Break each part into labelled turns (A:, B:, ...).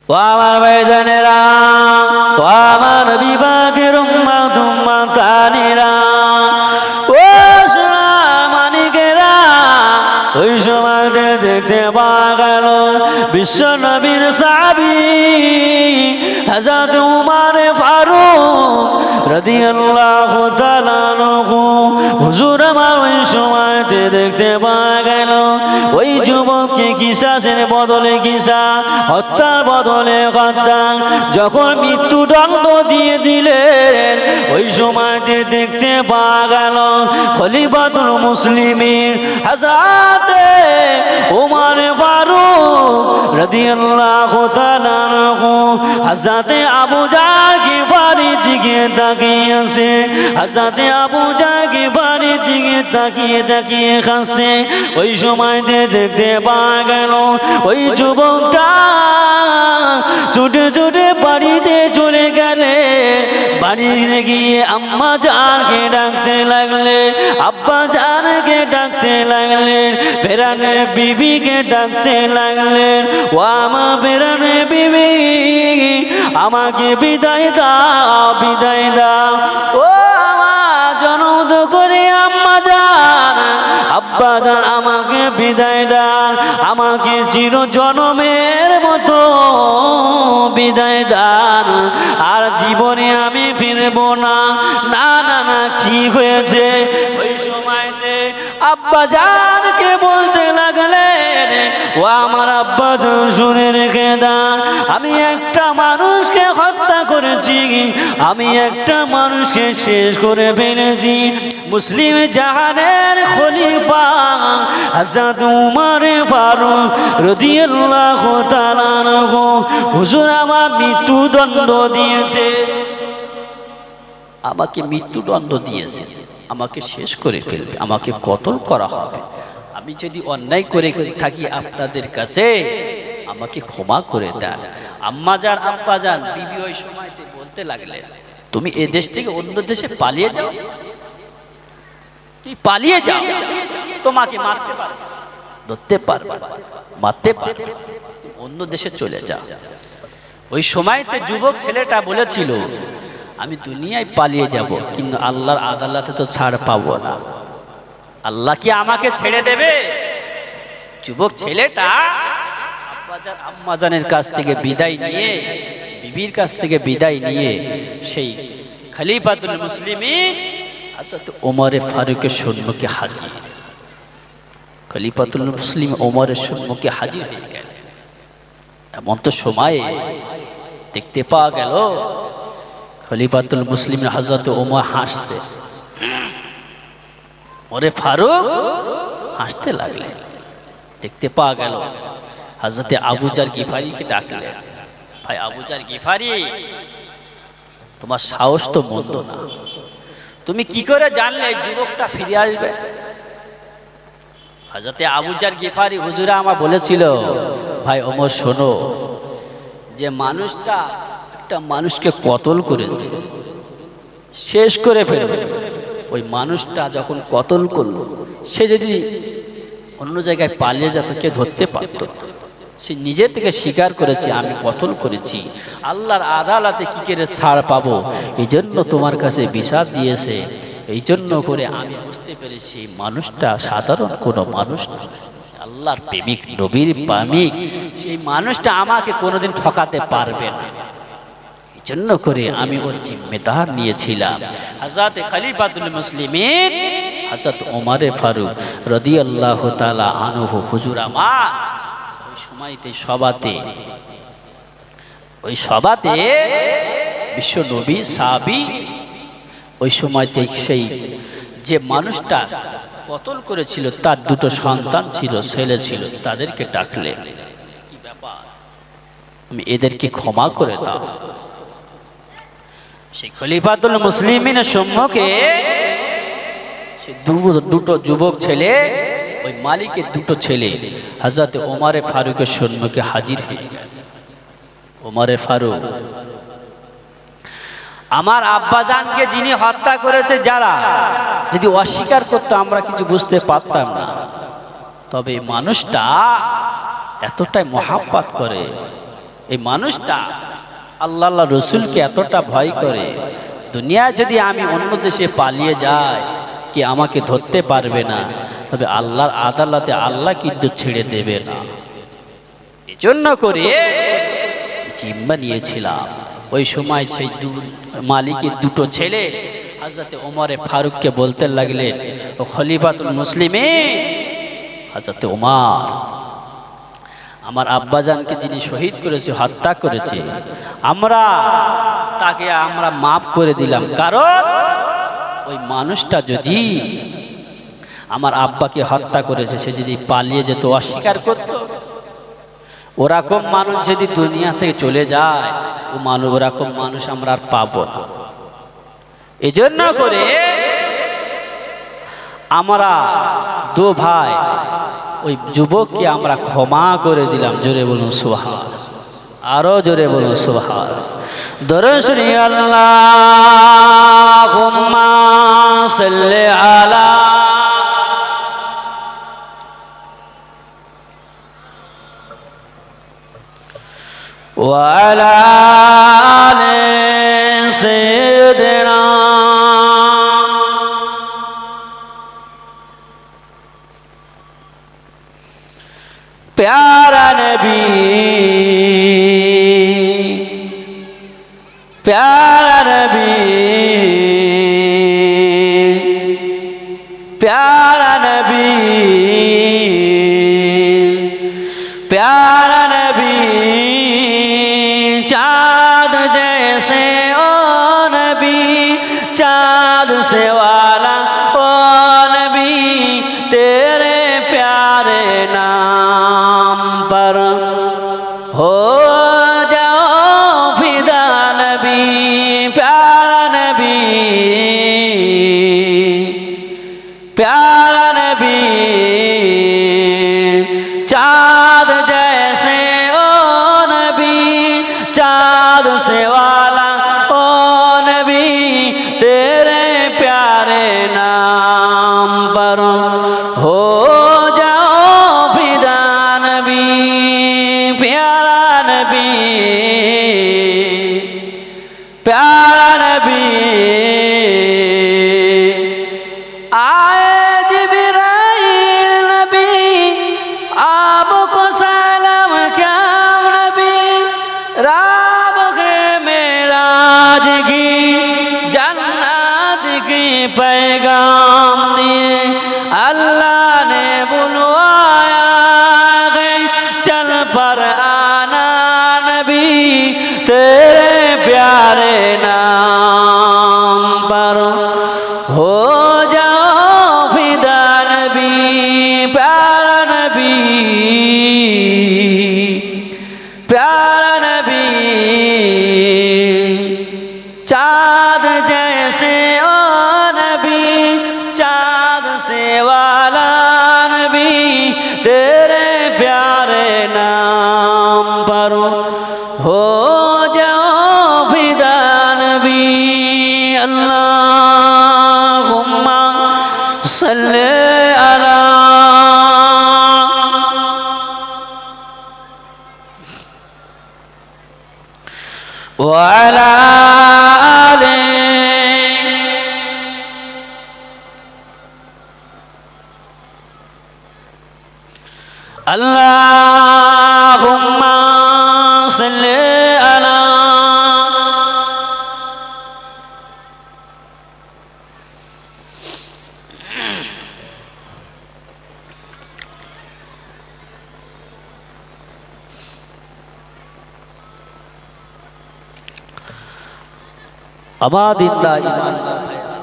A: ও আমার ভাইজানেরা, ও আমার বিভাগের উম্মাত উম্মাতানিরা, ও সোনা মানিকেরা, ওই সময়তে দেখতে পাওয়া গেল বিশ্ব নবীর সাহাবী হযরত উমর ফারুক রাদিয়াল্লাহু তাআলা আনহু হুজুর আমার ওই সময়তে দেখতে পাওয়া গেল ওই যুবককে কিসাসের বদলে কিসা, হত্যার বদলে হত্যা যখন মৃত্যুদণ্ড দিয়ে দিলেন, ওই সময়তে দেখতে পাওয়া গেল খলিফাতুল মুসলিমিন হযরত উমর ফারুক রাদিয়াল্লাহু তাআলা আনহু হযরত আবু জাহল গিফারির দিকে তাকিয়ে আছে, হযরত আবু জাহল গিফারির দিকে তাকিয়ে তাকিয়ে কাঁদছে। ওই সময়তে দেখতে পাওয়া গেল ওই যুবকটা ছুটে ছুটে বাড়িতে চলে গেলে, বাড়িতে গিয়ে আম্মা জানকে ডাকতে লাগলে, আব্বা জানকে ডাকতে লাগলেন, বেরানে বিবিকে ডাকতে লাগলেন, ও আমার বেরানে বিবি আমাকে বিদায় দাও, বিদায় দাও, ও আমার জনম করে আম্মা জান আব্বা জান আমাকে বিদায় দান, আমাকে চির জনমের মতো বিদায় দান, আর জীবনে আমি ফিরবো না। না না না, কি হয়েছে? ওই সময়তে আব্বা জানকে বলতে লাগলেন, ও আমার আব্বা জান শুনে রেখে দান, আমি একটা মানুষকে হত্যা করেছি, আমি একটা মানুষকে শেষ করে ফেলেছি। মুসলিম জাহানের খলিফা হযরত উমর ফারুক রাদিয়াল্লাহু তাআলা আনহু হুজুর আমার মৃত্যুদণ্ড দিয়েছে, আমাকে মৃত্যুদণ্ড দিয়েছে, আমাকে শেষ করে ফেলবে, আমাকে কতল করা হবে। আমি যদি অন্যায় করে থাকি আপনাদের কাছে আমাকে ক্ষমা করে দেন। আম্মা জান আব্বা জান বিবি ওই সময়তে বলতে লাগলেন, তুমি এ দেশ থেকে অন্য দেশে পালিয়ে যাও, তুই পালিয়ে যাও, তোমাকে মারতে পারবে, ধরতে পারবে, মারতে পারবে, অন্য দেশে চলে যাও। ওই সময়তে যুবক ছেলেটা বলেছিল, আমি দুনিয়ায় পালিয়ে যাব, কিন্তু আল্লাহর আদালতে তো ছাড় পাবো না, আল্লাহ কি আমাকে ছেড়ে দেবে? যুবক ছেলেটা আব্বাজান আম্মাজানের কাছ থেকে বিদায় নিয়ে, বিবির কাছ থেকে বিদায় নিয়ে সেই খলিফাতুল মুসলিমিন হযরত ওমর ফারুকের সম্মুখে হাজির, খলিফাতুল মুসলিম ওমরের সম্মুখে হাজির হয়ে গেল। এমন তো সময়ে দেখতে পাওয়া গেল খলিফাতুল মুসলিম হযরত ওমর হাসছে, ওরে ফারুক হাসতে লাগলেন। দেখতে পাওয়া গেল হযরত আবু জার গিফারিকে ডাকলেন, ভাই আবু জার গিফারি, তোমার সাহস তো মন্দ না, তুমি কি করে জানলে এই যুবকটা ফিরে আসবে? হযরত আবু জার গিফারি হুজুরা আমার বলেছিল, ভাই ওমর শোনো, যে মানুষটা একটা মানুষকে কতল করেছে, শেষ করে ফেলবে, ওই মানুষটা যখন কতল করলো, সে যদি অন্য জায়গায় পালিয়ে যেত কে ধরতে পারত? সে নিজে থেকে স্বীকার করেছে আমি কতল করেছি, আল্লাহর আদালতে কি করে ছাড় পাবো, এই জন্য তোমার কাছে বিচার দিয়েছে। এই জন্য করে আমি বুঝতে পেরেছি মানুষটা সাধারণ কোনো মানুষ না, আল্লাহর প্রেমিক, নবীর প্রেমিক, সেই মানুষটা আমাকে কোনোদিন ঠকাতে পারবে না। এই জন্য করে আমি ওর জিম্মেদার নিয়েছিলাম। হযরত খলিফাতুল মুসলিমিন হযরত ওমর ফারুক রাদিয়াল্লাহু তাআলা আনহু হুজুর আমার ওই সময়তে ওই সভাতে বিশ্ব নবী সাহাবী, ওই সময়তে সেই যে মানুষটা কতল করেছিল তার দুটো সন্তান ছিল, ছেলে ছিল, তাদেরকে ডাকলে, কি ব্যাপার, আমি এদেরকে ক্ষমা করে দাও। সেই খলিফাতুল মুসলিমিনের সম্মুখে সে দুটো যুবক ছেলে, ওই মালিকের দুটো ছেলে হযরত ওমর ফারুকের সম্মুখে হাজির হয়ে গেল। ওমর ফারুক, আমার আব্বাজানকে যিনি হত্যা করেছে যারা, যদি অস্বীকার করতো আমরা কিছু বুঝতে পারতাম না, তবে মানুষটা এতটাই মহাব্বত করে, এই মানুষটা আল্লাহ আল্লাহ রসুলকে এতটা ভয় করে, দুনিয়া যদি আমি অন্য দেশে পালিয়ে যাই কি আমাকে ধরতে পারবে না, তবে আল্লাহর আদালতে আল্লাহ কিন্তু ছেড়ে দেবে না। এজন্য করে জিম্মা নিয়েছিলাম। ওই সময় সেই মালিকের দুটো ছেলে হযরত ওমর ফারুককে বলতে লাগলেন, ও খলিফাতুল মুসলিমিন হযরত ওমর, আমার আব্বাজানকে যিনি শহীদ করেছে, হত্যা করেছে, তাকে আমরা মাফ করে দিলাম, কারণ ওই মানুষটা যদি আমার আব্বাকে হত্যা করেছে সে যদি পালিয়ে যেত, অস্বীকার করত, ওরকম মানুষ যদি দুনিয়া থেকে চলে যায়, ওরকম মানুষ আমরা আর পাবো না। এজন্য করে আমরা দু ভাই ওই যুবককে আমরা ক্ষমা করে দিলাম। জোরে বলুন সুবহান, আরো জোরে বলুন সুবহান। দরুদ শরীফ আল্লাহুম্মা সাল্লি আলা ওয়া আলা আলি সাইয়্যিদিনা प्यारा नबी, प्यारा नबी, प्यारा नबी, प्यारा नबी, चाँद जैसे ओ नबी, चाँद से वाला ओ नबी, तेरे प्यारे नाम पर हो जाओ फिदा नबी, प्यारा नबी, प्यारा नबी, चाँद जैसे ओ नबी, चाँद से वाला ओ नबी, तेरे प्यारे नाम पर हो प्यारा नबी। आए जिब्राइल नबी, आपको सलाम क्या नबी, राब के मेराज की जन्नत की पैगाम दिए, अल्लाह ने बुलवाया है चल पर आना नबी, तेरे प्यारे नाम पर हो जाओ फिदा नबी, प्यारा नबी, प्यारा नबी, चाँद जैसे ओ नबी, चाँद से वाला नबी, तेरे प्यारे नाम पर हो अल्लाहुम्मा सल्ली अला व अला आलि अल्लाहुम्मा सल्ली अला আমাদিল্লাহ ইমানদার ভাইরা,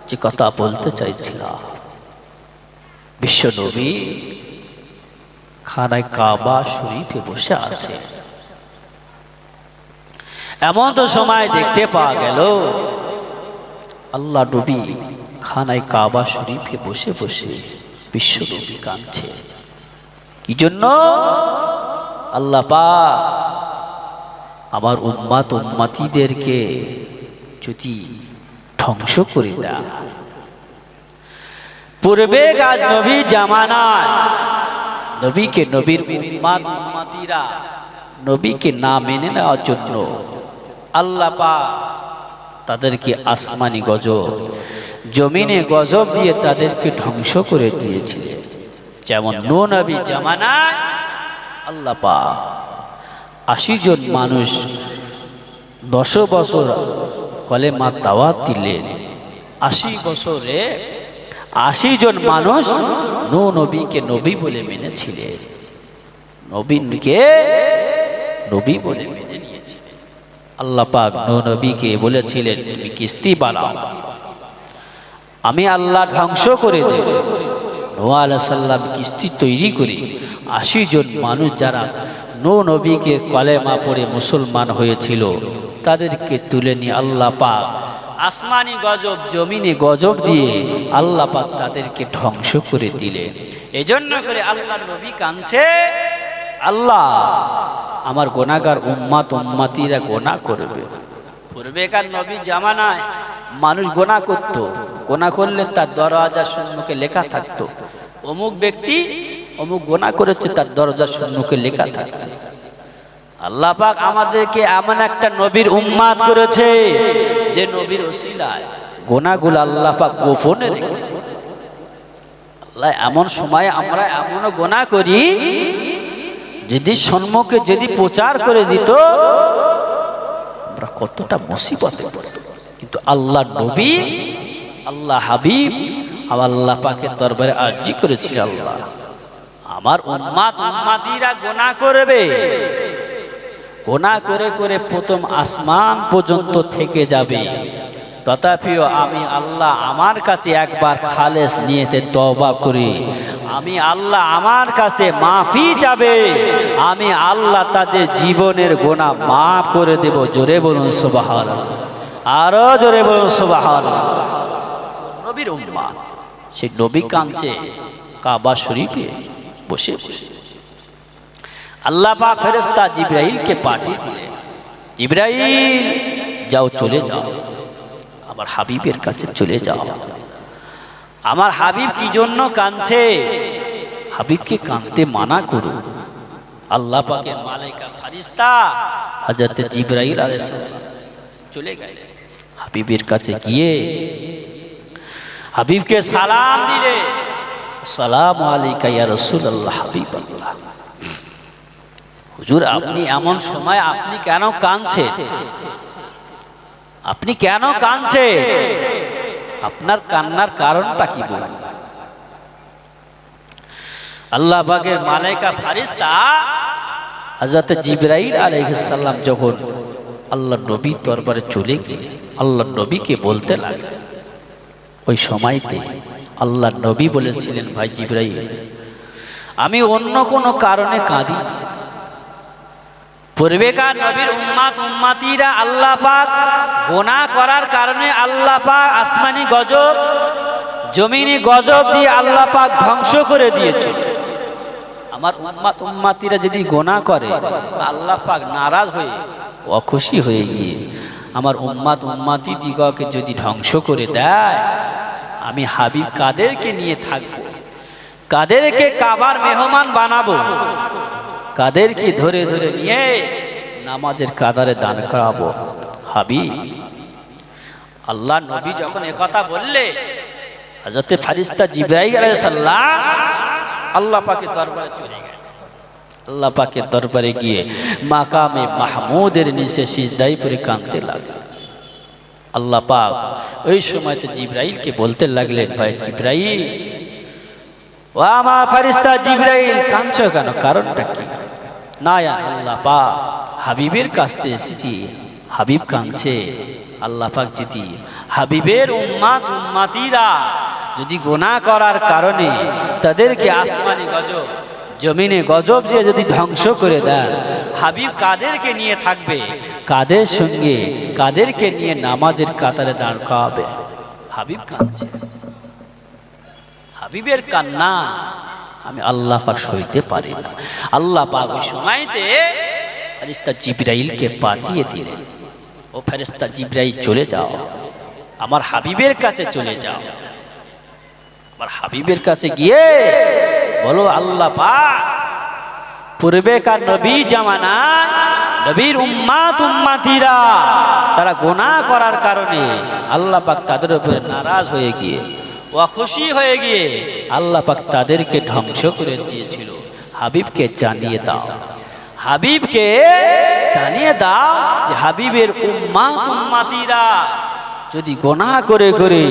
A: যে কথা বলতে চাইছিলাম, বিশ্ব নবী খানায় কাবা শরীফে বসে আছে। এমন তো সময় দেখতে পাওয়া গেল আল্লাহ নবী খানায় কাবা শরীফে বসে বসে বিশ্ব নবী কাঁদছে। কি জন্য? আল্লাহ পাক আমার উম্মত উম্মতিদেরকে যদি ধ্বংস করে দেয়, পূর্বে কাজ নবী জামানায় নবীকে নবীর উম্মত উম্মতিরা নবীকে না মেনে নেওয়ার জন্য আল্লাহ পাক তাদেরকে আসমানি গজব, জমিনে গজব দিয়ে তাদেরকে ধ্বংস করে দিয়েছিলেন। যেমন নূহ নবী জামানায় আল্লাহ পাক ৮০ জন মানুষ ১০ বছর কলেমা দাওয়াত দিলেন। ৮০ বছরে ৮০ জন মানুষ নূহ নবীকে নবী বলে মেনেছিলেন, নবীকে নবী বলে মেনে নিয়েছিলেন। আল্লাহ পাক নূহ নবীকে বলেছিলেন, তুমি কিস্তি বানাও, আমি আল্লাহ ধ্বংস করে দেব। নূহ আলাইহিস সালাম কিস্তি তৈরি করে ৮০ জন মানুষ যারা নূহ নবীকে কলেমা পড়ে মুসলমান হয়েছিল তাদেরকে তুলে নিয়ে আল্লাহ পাক আসমানি গজব, জমিনে গজব দিয়ে আল্লাহ পাক তাদেরকে ধ্বংস করে দিলেন। এজন্য করে আল্লাহ নবী কাঁদছে, আল্লাহ আমার গুনাহগার উম্মতিরা গুনাহ করবে। পূর্বেকার নবী জামানায় মানুষ গুনাহ করত, গুনাহ করলে তার দরজার সম্মুখে লেখা থাকতো, অমুক ব্যক্তি অমুক গুনাহ করেছে, তার দরজার সম্মুখে লেখা থাকতো। আল্লাহ পাক আমাদেরকে এমন একটা নবীর উম্মত করেছে যে নবীর ওসিলায় গুনাহগুলো আল্লাহ পাক গোপনে রেখেছে। আল্লাহ এমন সময় আমরা এমনও গুনাহ করি, যদি সম্মুখে যদি প্রচার করে দিত আমরা কতটা মুসিবতে পড়তাম। কিন্তু আল্লাহ নবী, আল্লাহ হাবিব আল্লাহ পাকের দরবারে আরজি করেছিল, আল্লাহ আমার উম্মতিরা গুনাহ করবে, গুনাহ করে করে প্রথম আসমান পর্যন্ত থেকে যাবে, তথাপিও আমি আল্লাহ আমার কাছে একবার খালেস নিয়েতে তওবা করি, আমি আল্লাহ আমার কাছে মাফি চাবে, আমি আল্লাহ তাদের জীবনের গুনাহ মাফ করে দেব। জোরে বলুন সুবহানাল্লাহ, আরো জোরে বলুন সুবহানাল্লাহ। নবীর উম্মত, সেই নবী কাঁদছে কাবা শরীফে বসে বসে। আল্লাহ পাক ফেরেশতা জিবরাইলকে পাঠিয়ে দিলেন, জিবরাইল যাও, চলে যাও আমার হাবিবের কাছে চলে যাও। আমার হাবিব কি জন্য কাঁদছে, হাবিবকে কাঁদতে মানা করো। আল্লাহ পাকের মালাইকা ফেরেশতা হযরত জিবরাইল আলাইহিস সালাম চলে গেলেন হাবিবের কাছে, গিয়ে হাবিবকে সালাম দিলে, আসসালামু আলাইকা ইয়া রাসূলুল্লাহ, হাবিবাল্লাহ। হুজুর আপনি এমন সময় আপনি কেন কাঁদছেন, আপনি কেন কাঁদছেন, আপনার কান্নার কারণটা কি বলুন। আল্লাহ পাকের মালাইকা ফেরেশতা হযরত জিবরাইল আলাইহিস সালাম যখন আল্লাহ নবী দরবারে চলে গিয়ে আল্লাহ নবীকে বলতে লাগলেন, ওই সময়তে আল্লাহ নবী বলেছিলেন, ভাই জিবরাইল আমি অন্য কোনো কারণে কাঁদি, পূর্বেকার নবীর উম্মতিরা আল্লাহ পাক গুনাহ করার কারণে আল্লাহ পাক আসমানি গজব, জমিনি গজব দিয়ে আল্লাহ পাক ধ্বংস করে দিয়েছে। আমার উম্মতিরা যদি গুনাহ করে আল্লাহ পাক নারাজ হয়ে অখুশি হয়ে গিয়ে আমার উম্মতি দিগকে যদি ধ্বংস করে দেয়, আমি হাবিব কাদেরকে নিয়ে থাকবো, কাদেরকে কাবার মেহমান বানাবো, কাদেরকে ধরে ধরে নিয়ে নামাজের কাতারে দান করাবো। হাবিব আল্লাহ নবী যখন একথা বললে, হযরত ফেরেশতা জিবরাইল আলাইহিস সালাম আল্লাহ পাকের দরবারে চলে গেলেন। আল্লাহ পাকের দরবারে গিয়ে মাকামে মাহমুদের নিচে সিজদায় পড়ে কাঁদতে লাগলেন। আল্লাহ পাক ওই সময়তে জিবরাইলকে বলতে লাগলেন, ভাই জিবরাইল, ও আমার ফেরেশতা জিবরাইল কাঁদছো কেন, কারণটা কি? না আল্লাহ পাক হাবিবের কাছ থেকে এসেছি, হাবিব কাঁদছে। আল্লাহ পাক যদি হাবিবের উম্মতিরা যদি গুনাহ করার কারণে তাদেরকে আসমানি গজব, জমিনে গজব দিয়ে যদি ধ্বংস করে দেন, হাবিব কাদেরকে নিয়ে থাকবে, কাদের সঙ্গে কাদেরকে নিয়ে নামাজের কাতারে দাঁড় করাবে? হাবিব কাঁদছে। হাবিবের কান্না আমি আল্লাহ পাক সইতে পারি না। আল্লাহ পাক ওই সময়তে ফেরেশতা জিবরাইলকে পাঠিয়ে দিলেন, ও ফেরেশতা জিবরাইল চলে যাও, আমার হাবিবের কাছে চলে যাও, আমার হাবিবের কাছে গিয়ে বলো আল্লাহ পাক পূর্বেকার নবী জামানায় নবীর উম্মাতিরা তারা গুনাহ করার কারণে আল্লাহ পাক তাদের উপর নারাজ হয়ে গিয়ে খুশি হয়ে গিয়ে আল্লাহ পাক তাদেরকে ধ্বংস করে দিয়েছিল। হাবিবকে জানিয়ে দাও, হাবিবকে জানিয়ে দাও যে হাবিবের উম্মাতিরা যদি গুনাহ করে করে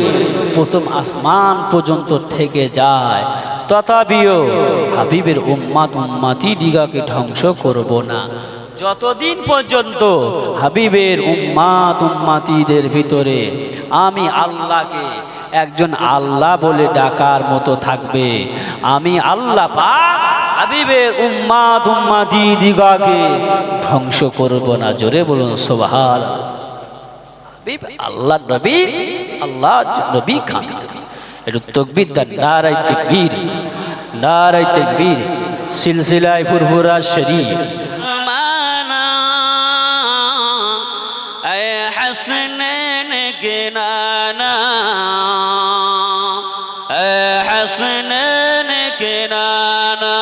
A: প্রথম আসমান পর্যন্ত থেকে যায়, তথাপিও হাবিবের উম্মাতি দিগাকে ধ্বংস করব না, যতদিন পর্যন্ত হাবিবের উম্মাতিদের ভিতরে আমি আল্লাহকে একজন আল্লাহ বলে ডাকার মতো থাকবে। আমি আল্লাহ পাক হাবিবের উম্মাতি দিগাকে ধ্বংস করব না। জোরে বলুন সুবহানাল্লাহ। হাবিব আল্লাহ নবী, আল্লাহ নবী খান। একটু তাকবীর দেন, নারায়ে তাকবীর, নারায়ে তাকবীর। সিলসিলায়ে ফুরফুরা শরীফ
B: हसनैन के नाना, हसनैन के नाना,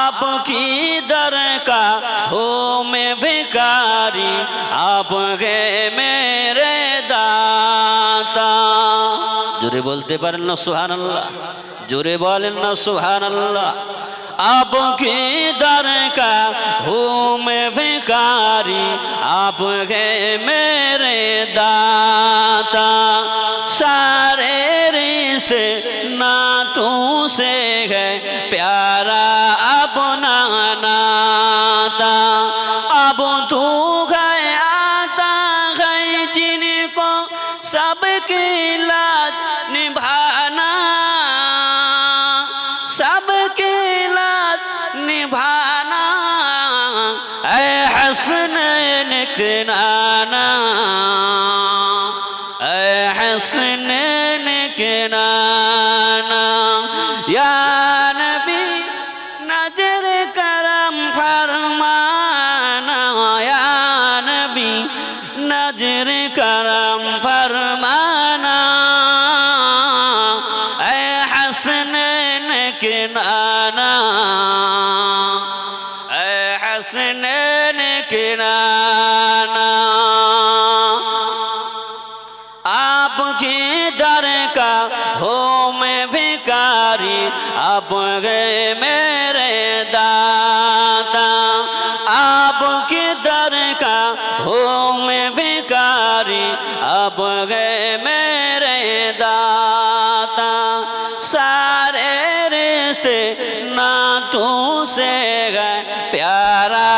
B: आपकी दर का हो मैं भिखारी, आप गए मेरे दाता। जोरे बोलते पारेन ना सुबहानाल्लाह, जोरे बोलेन ना सुबहानाल्लाह। आपकी दर का हूँ मैं भिखारी, आप गए मेरे दाता। सारे रिश्ते नातों से है प्यारा अपना नाता। अब तू गए आता है जिनको सबकी लाज निभाना, सबकी लाज निभाना। ऐ हसनैन के नाना, ऐ हसनैन के नाना। या नबी नजर करम फरमाना, या नबी नजर करम फरमाना। ऐ हसनैन के नाना, ऐ हसनैन के नाना। आपकी दर का हो मैं भिखारी, आप गए मेरे दाता। आपकी दर का हो मैं भिखारी, आप गए मेरे दाता। सारे रिश्ते नातों से गए प्यारा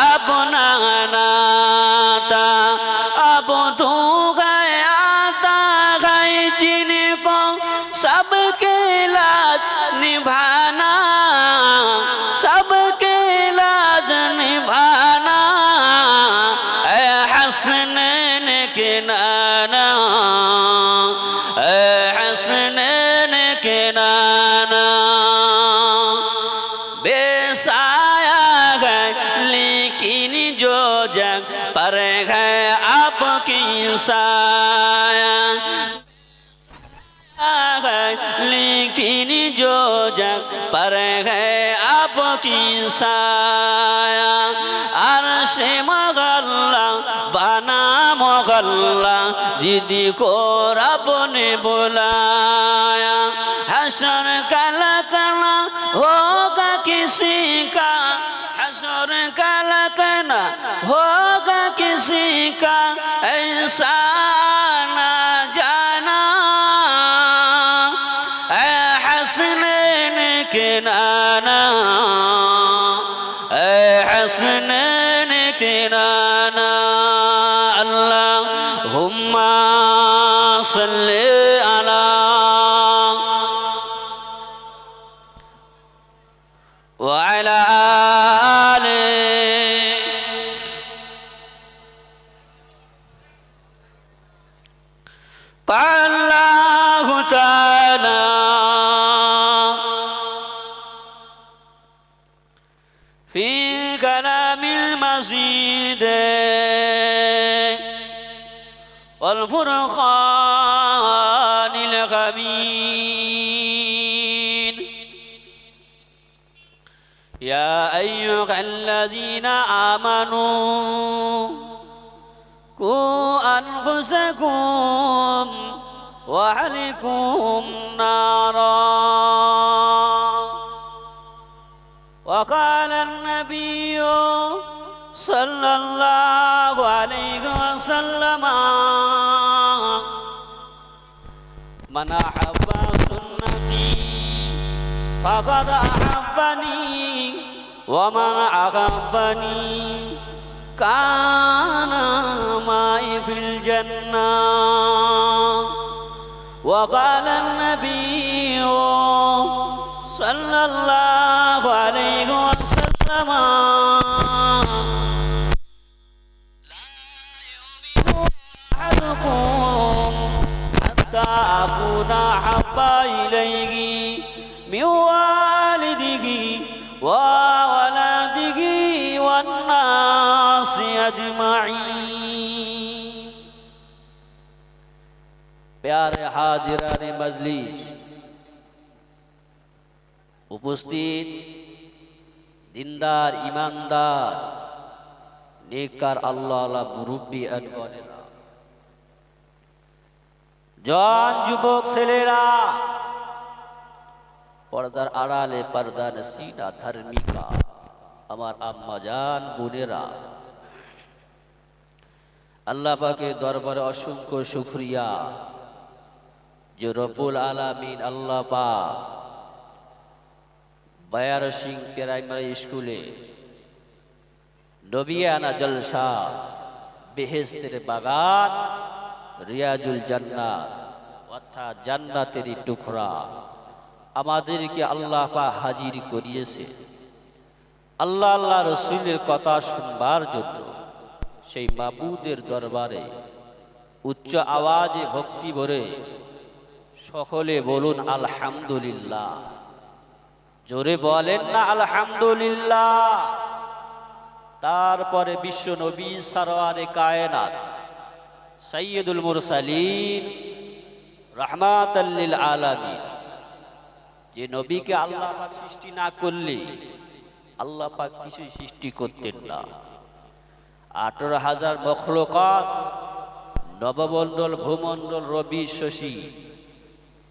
B: अपना नाता। अब तू गए आता गए जिनको सबके लाज निभाना, सबके लाज निभाना। ऐ हसनैन के नाना, ऐ हसनैन के नाना। बेसाया है लेकिन जो जग पर है आपकी साया, लेकिन जो जग पर है आपकी साया। अर्श मगल्ला बना मगल्ला जिदी को रब ने बुलाया। हशर कला कला होगा किसी का, हशर कला कला होगा किसी का, ऐसा ना जाना। ऐ हसनैन के नाना, ऐ हसनैन के नाना। अल्लाहुम्मा सल्ली अला व अला आले। अल्लाहु ताला फी कलामिल मजीद वल फुरक़ानिल हमीद। يا أيها الذين آمنوا قوا أنفسكم وأهلكم نارا وقال النبي صلى الله عليه وسلم من أحب سنتي فقد أحبني ومن أحبني كان معي في الجنة وقال النبي صلى الله عليه وسلم أحدكم حتى أكون أحب إليه من والده وولده والناس أجمعين प्यारे हाजिरान मजलिस उपस्थित दिनदार ईमानदार नेकार अल्लाह मुरब्बी अनगणेरा जवान जुबक ছেলেরা पर्दार आड़ाले पर्दा नसीना धर्मिका আমার আম্মা জান বোনেরা আল্লাহ পাকের দরবারে অসংখ্য শুকরিয়া যে রব্বুল আলামিন আল্লাহ পাক বায়ার সিং প্রাইমারি স্কুলে নবিয়ানা জলসা বেহেশতের বাগান রিয়াজুল জান্নাত অর্থাৎ জান্নাতের টুকরা আমাদেরকে আল্লাহ পাক হাজির করিয়েছে আল্লাহ আল্লাহ রসুলের কথা শুনবার জন্য সেই মাবুদের দরবারে উচ্চ আওয়াজে ভক্তি ভরে সকলে বলুন আলহামদুলিল্লাহ জোরে বলেন না আলহামদুলিল্লাহ তারপরে বিশ্ব নবী সরওয়ারে কায়নাত সাইয়্যিদুল মুরসালিন রাহমাতাল লিল আলামিন যে নবীকে আল্লাহ পাক সৃষ্টি না করলে আল্লাহ পাক কিছু সৃষ্টি করতেন না 18,000 মখলুকাত নবমণ্ডল ভূমণ্ডল রবি শশী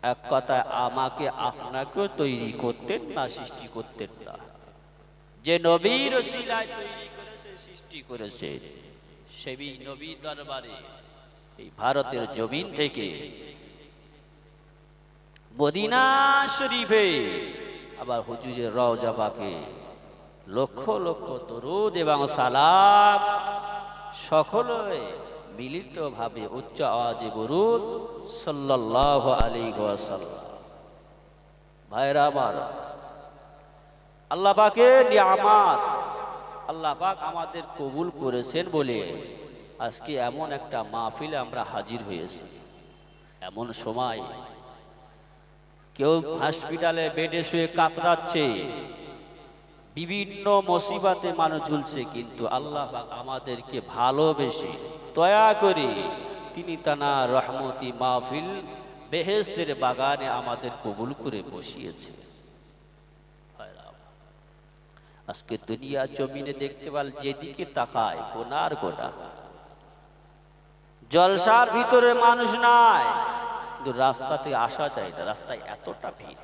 B: এক কথায় আমাকে আপনাকেও তৈরি করতেন না সৃষ্টি করতেন না যে নবীর ওসিলায় তৈরি করেছে সৃষ্টি করেছে সেই নবী দরবারে এই ভারতের জমিন থেকে মদিনা শরীফে আবার হুজুরের রওজা পাকে লক্ষ লক্ষ দরুদ এবং সালাম সকলে মিলিতভাবে উচ্চ আওয়াজে বলুন সাল্লাল্লাহু আলাইহি ওয়াসাল্লাম ভাইরা আমার আল্লাহ পাকের নিয়ামত আল্লাহ পাক আমাদের কবুল করেছেন বলে আজকে এমন একটা মাহফিলে আমরা হাজির হয়েছি এমন সময় কেউ হসপিটালে বেডে শুয়ে কাতরাচ্ছে বিভিন্ন মুসিবতে মানুষ ঝুলছে কিন্তু আল্লাহ পাক আমাদেরকে ভালোবেসে দয়া করে তিনি তানার রহমতি মাহফিল বেহেশতের বাগানে আমাদের কবুল করে বসিয়েছে আজকে দুনিয়া জমিনে দেখতে পাল যেদিকে তাকায় গোনার গোনা জলসার ভিতরে মানুষ নাই কিন্তু রাস্তাতে আসা যায় না রাস্তায় এতটা ভিড়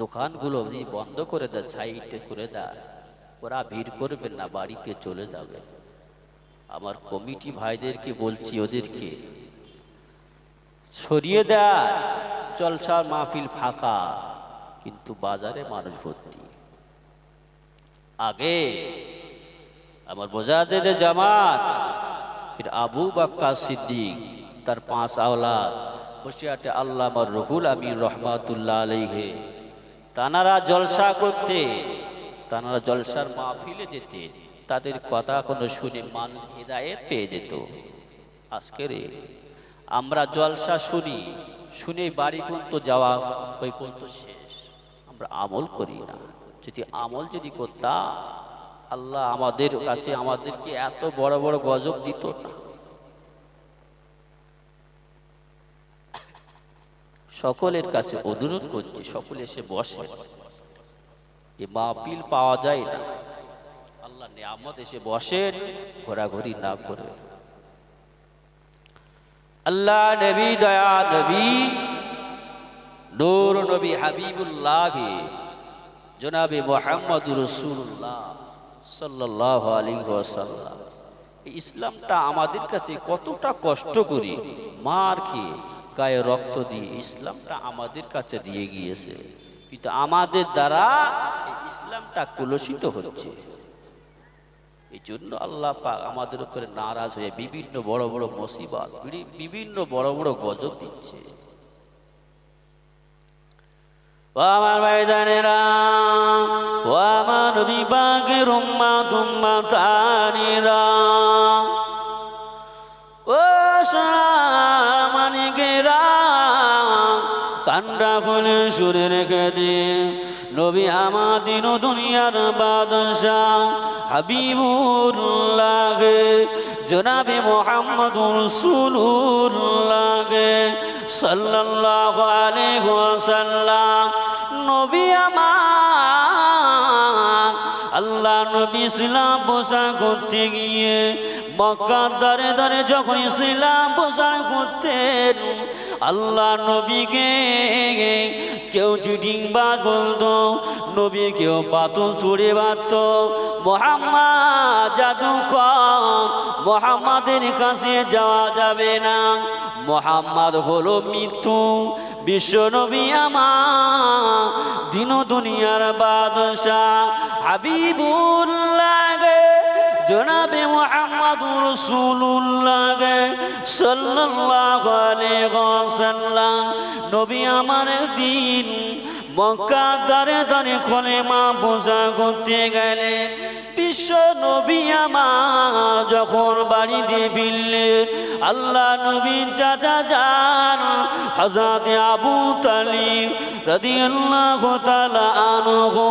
B: দোকানগুলো যদি বন্ধ করে দেয় সাইডে করে দেয় ওরা ভিড় করবেন না বাড়িতে চলে যাবে আমার কমিটি ভাইদেরকে বলছি ওদেরকে সরিয়ে দেয় জলসার মাহফিল ফাঁকা কিন্তু বাজারে মানুষ ভর্তি আগে আমার মোজাদ্দেদ জামাত আবু বকর সিদ্দিক তার 5 আওলাদ বসিয়াতে আল্লামা রুহুল আমিন রহমাতুল্লাহ আলাইহি তানারা জলসা করতে তানারা জলসার মাহফিলে যেতে তাদের কথা কোনো শুনে মানুষ হিদায়াত পেয়ে যেত আজকের আমরা জলসা শুনি শুনে বাড়ি পর্যন্ত যাওয়া ওই পর্যন্ত শেষ আমরা আমল করি না যদি আমল যদি করতাম আল্লাহ আমাদের কাছে আমাদেরকে এত বড় বড় গজব দিত না সকলের কাছে অনুরোধ করছি সকলে এসে বসে এ মাহফিল পাওয়া যায় না। আল্লাহ নিয়ামত এসে বসেন, ঘোরাঘুরি না করে। আল্লাহ নবী, দয়া নবী, নূর নবী হাবিবুল্লাহ জনাবে মুহাম্মদুর রাসূলুল্লাহ সাল্লাল্লাহু আলাইহি ওয়াসাল্লাম, এই ইসলামটা আমাদের কাছে কতটা কষ্ট করি, মার খেয়ে, গায়ে রক্ত দিয়ে ইসলামটা আমাদের কাছে দিয়ে গিয়েছে, কিন্তু আমাদের দ্বারা এই ইসলামটা কলুষিত হচ্ছে। এই জন্য আল্লাহ পাক আমাদের উপরে নারাজ হয়ে বিভিন্ন বড় বড় মুসিবত, বিভিন্ন বড় বড় গজব দিচ্ছে। ও আমার ভাইজানেরা, ও আমার নবী পাকের উম্মত উম্মতানিরা, ও সামানিকেরা, কান্ডা খুলে সুরে রেখে দিয়ে নবী আমার দিন ও দুনিয়ার বাদশাহ হাবিবুল্লাহ জনাবে মুহাম্মদুর রাসূলুল্লাহ সাল্লাল্লাহু আলাইহি ওয়াসাল্লাম, নবী আমার আল্লাহ নবী ইসলাম প্রচার করতে গিয়ে মক্কার দ্বারে দ্বারে যখন ইসলাম প্রচার করতেন, আল্লাহ নবীকে কেউ চিটিংবাজ বলতো, নবী কেউ পাথর ছুঁড়ে মারত। মুহাম্মদ জাদুকর, মুহাম্মাদের কাছে যাওয়া যাবে না, মুহাম্মদ হলো মৃত্যু। বিশ্ব নবী আমার দিন দুনিয়ার বাদশাহ হাবিবুল্লাহ জনাবে মুহাম্মদুর রাসূলুল্লাহ সাল্লাল্লাহু আলাইহি ওয়াসাল্লাম, নবী আমার দিন মক্কা দ্বারে দ্বারে কলেমা প্রচার করতে গেলেন। বিশ্ব নবী আমার যখন বাড়িতে ফিরলেন, আল্লাহ নবীর চাচা যান হযরত আবু তালিব রাদিয়াল্লাহু তাআলা আনহু,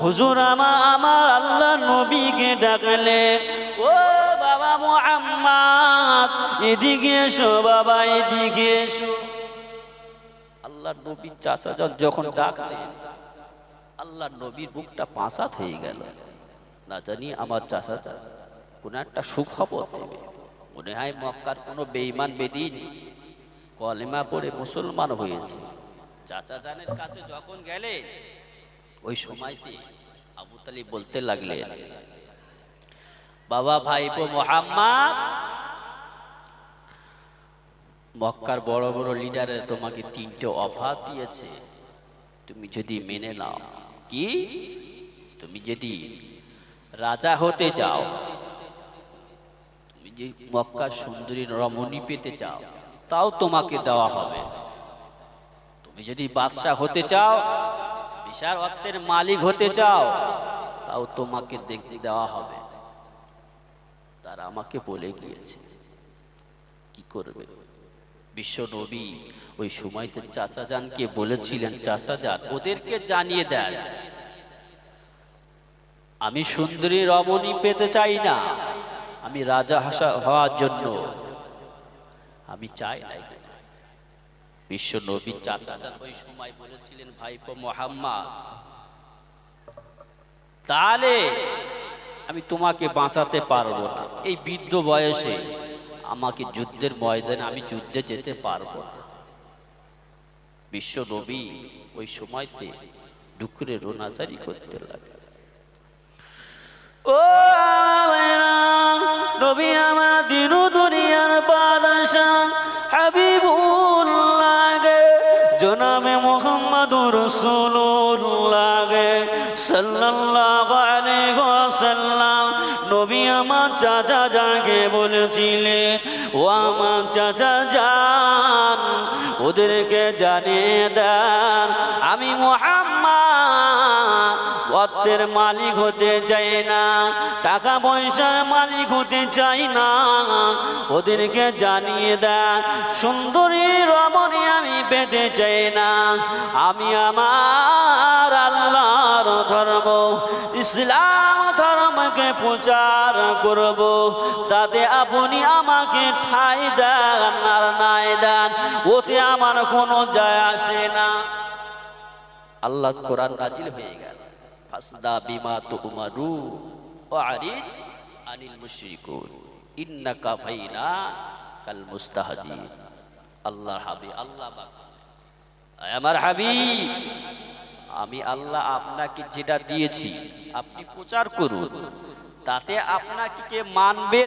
B: হুজুর আমার আল্লাহ নবীকে ডাকলেন, ও বাবা মুহাম্মদ এদিকে এসো, বাবা এদিকে এসো। আল্লাহ নবীর চাচা যান যখন ডাকলেন, আল্লাহ নবীর বুকটা পাঁচাত হয়ে গেল। না জানি আমার চাচা কোন একটা সুখবর দেবে, মনে হয় মক্কার কোনো বেঈমান বেদিন কলেমা পড়ে মুসলমান হয়েছে। চাচা জানের কাছে যখন গেলে, ওই সময়তে আবু তালিব বলতে লাগলেন, বাবা ভাইপো মুহাম্মদ, মক্কার বড় বড় লিডারের তোমাকে 3টে অফার দিয়েছে, তুমি যদি মেনে নাও। কি? তুমি যদি রাজা হতে চাও, তুমি যে মক্কার সুন্দরী রমণী পেতে চাও, তাও তোমাকে দেওয়া হবে। তুমি যদি বাদশাহ হতে চাও, বিশাল অর্থের মালিক হতে চাও, তাও তোমাকে দেখতে দেওয়া হবে। তারা আমাকে বলে গিয়েছে, কি করবে? বিশ্ব নবী ওই সময়তে চাচা জানকে বলেছিলেন, চাচা জান ওদেরকে জানিয়ে দেন, আমি সুন্দরী রমণী পেতে চাই না, আমি রাজা হওয়ার জন্য আমি চাই না। বিশ্ব নবী চাচা জান ওই সময় বলেছিলেন, ভাইপো মুহাম্মদ, তাহলে আমি তোমাকে বাঁচাতে পারবো না, এই বৃদ্ধ বয়সে আমাকে যুদ্ধের ময়দানে আমি যুদ্ধে যেতে পারবো না। বিশ্ব নবী ওই সময়তে ডুকরে রোনাজারি করতে লাগলেন। ও নবী আমার দিন দুনিয়ার বাদশাহ হাবিবুল্লাহ জনাবে মুহাম্মদুর রাসূলুল্লাহ সাল্লাল্লাহু আলাইহি ওয়াসাল্লাম, নবী আমার চাচা জানকে বলেছিলেন, ও আমার চাচা জান ওদেরকে জানিয়ে দেন, আমি মুহাম্মদ অর্থের মালিক হতে চাই না, টাকা পয়সার মালিক হতে চাই না। ওদেরকে জানিয়ে দেন, সুন্দরী রমণী আমি পেতে চাই না, আমি আমার আল্লাহর ধর্ম ইসলাম ধর্মকে প্রচার করব, তাতে আপনি আমাকে ঠাঁই দেন আর নাই দেন, ওতে আমার কোনো যায় আসে না। আল্লাহ কোরআন নাজিল হয়ে গেল, ফাসদা বিমা তুমারু ওয়া আরিজ আনিল মুশরিকুন ইন্নাকা ফাইনা কাল মুস্তাহজিন। আল্লাহর হাবিব আল্লাহ আমার হাবিব, আমি আল্লাহ আপনাকে যেটা দিয়েছি আপনি প্রচার করুন, তাতে আপনাকে কে মানবে